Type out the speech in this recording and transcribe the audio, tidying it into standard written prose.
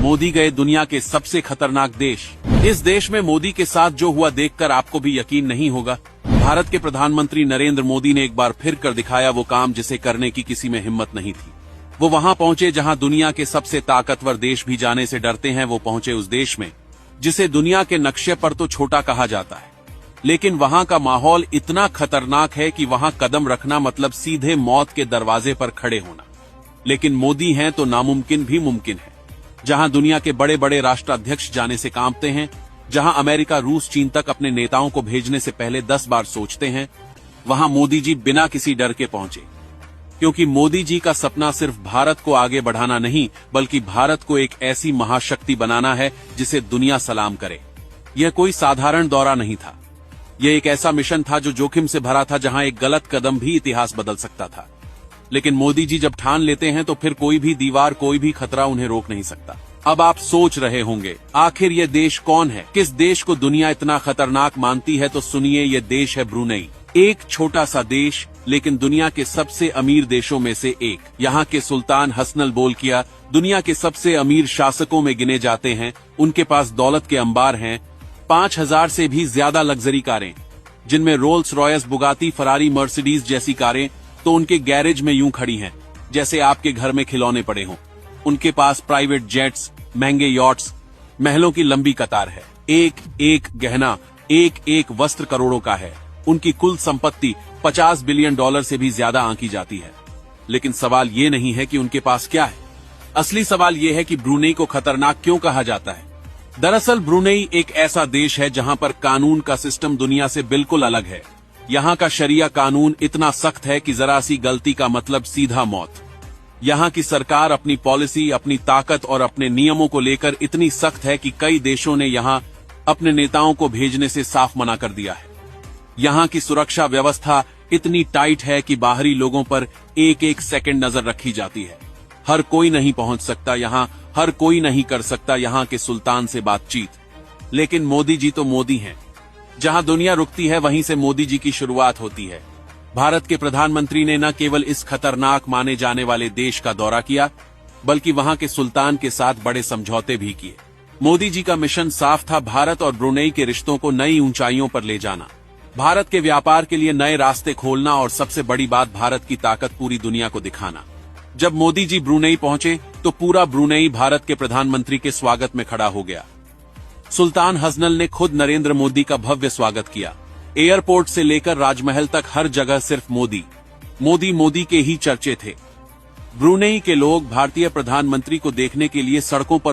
मोदी गए दुनिया के सबसे खतरनाक देश। इस देश में मोदी के साथ जो हुआ देखकर आपको भी यकीन नहीं होगा। भारत के प्रधानमंत्री नरेंद्र मोदी ने एक बार फिर कर दिखाया वो काम जिसे करने की किसी में हिम्मत नहीं थी। वो वहां पहुंचे जहां दुनिया के सबसे ताकतवर देश भी जाने से डरते हैं। वो पहुंचे उस देश में जिसे दुनिया के नक्शे पर तो छोटा कहा जाता है, लेकिन वहां का माहौल इतना खतरनाक है कि वहां कदम रखना मतलब सीधे मौत के दरवाजे पर खड़े होना। लेकिन मोदी हैं तो नामुमकिन भी मुमकिन है। जहां दुनिया के बड़े बड़े राष्ट्राध्यक्ष जाने से कांपते हैं, जहां अमेरिका, रूस, चीन तक अपने नेताओं को भेजने से पहले 10 बार सोचते हैं, वहां मोदी जी बिना किसी डर के पहुंचे। क्योंकि मोदी जी का सपना सिर्फ भारत को आगे बढ़ाना नहीं, बल्कि भारत को एक ऐसी महाशक्ति बनाना है जिसे दुनिया सलाम करे। यह कोई साधारण दौरा नहीं था। यह एक ऐसा मिशन था जो जोखिम से भरा था, जहां एक गलत कदम भी इतिहास बदल सकता था। लेकिन मोदी जी जब ठान लेते हैं तो फिर कोई भी दीवार, कोई भी खतरा उन्हें रोक नहीं सकता। अब आप सोच रहे होंगे आखिर ये देश कौन है, किस देश को दुनिया इतना खतरनाक मानती है? तो सुनिए, ये देश है ब्रुनेई। एक छोटा सा देश, लेकिन दुनिया के सबसे अमीर देशों में से एक। यहाँ के सुल्तान हसनल बोलकिया दुनिया के सबसे अमीर शासकों में गिने जाते हैं। उनके पास दौलत के अंबार हैं, 5000 से भी ज्यादा लग्जरी कारें, जिनमें रोल्स रॉयस, बुगाती, फरारी, मर्सिडीज जैसी कारें तो उनके गैरेज में यूं खड़ी हैं जैसे आपके घर में खिलौने पड़े हों। उनके पास प्राइवेट जेट्स, महंगे यॉट्स, महलों की लंबी कतार है। एक एक गहना, एक एक वस्त्र करोड़ों का है। उनकी कुल संपत्ति $50 बिलियन से भी ज्यादा आंकी जाती है। लेकिन सवाल ये नहीं है कि उनके पास क्या है। असली सवाल ये है कि ब्रुनेई को खतरनाक क्यों कहा जाता है। दरअसल ब्रुनेई एक ऐसा देश है जहां पर कानून का सिस्टम दुनिया से बिल्कुल अलग है। यहाँ का शरिया कानून इतना सख्त है कि जरा सी गलती का मतलब सीधा मौत। यहाँ की सरकार अपनी पॉलिसी, अपनी ताकत और अपने नियमों को लेकर इतनी सख्त है कि कई देशों ने यहाँ अपने नेताओं को भेजने से साफ मना कर दिया है। यहाँ की सुरक्षा व्यवस्था इतनी टाइट है कि बाहरी लोगों पर एक एक सेकंड नजर रखी जाती है। हर कोई नहीं पहुंच सकता यहाँ, हर कोई नहीं कर सकता यहाँ के सुल्तान से बातचीत। लेकिन मोदी जी तो मोदी हैं। जहां दुनिया रुकती है वहीं से मोदी जी की शुरुआत होती है। भारत के प्रधानमंत्री ने न केवल इस खतरनाक माने जाने वाले देश का दौरा किया, बल्कि वहां के सुल्तान के साथ बड़े समझौते भी किए। मोदी जी का मिशन साफ था, भारत और ब्रुनेई के रिश्तों को नई ऊंचाइयों पर ले जाना, भारत के व्यापार के लिए नए रास्ते खोलना और सबसे बड़ी बात, भारत की ताकत पूरी दुनिया को दिखाना। जब मोदी जी ब्रुनेई पहुंचे तो पूरा ब्रुनेई भारत के प्रधानमंत्री के स्वागत में खड़ा हो गया। सुल्तान हसनल ने खुद नरेंद्र मोदी का भव्य स्वागत किया। एयरपोर्ट से लेकर राजमहल तक हर जगह सिर्फ मोदी मोदी मोदी के ही चर्चे थे। ब्रुनेई के लोग भारतीय प्रधानमंत्री को देखने के लिए सड़कों पर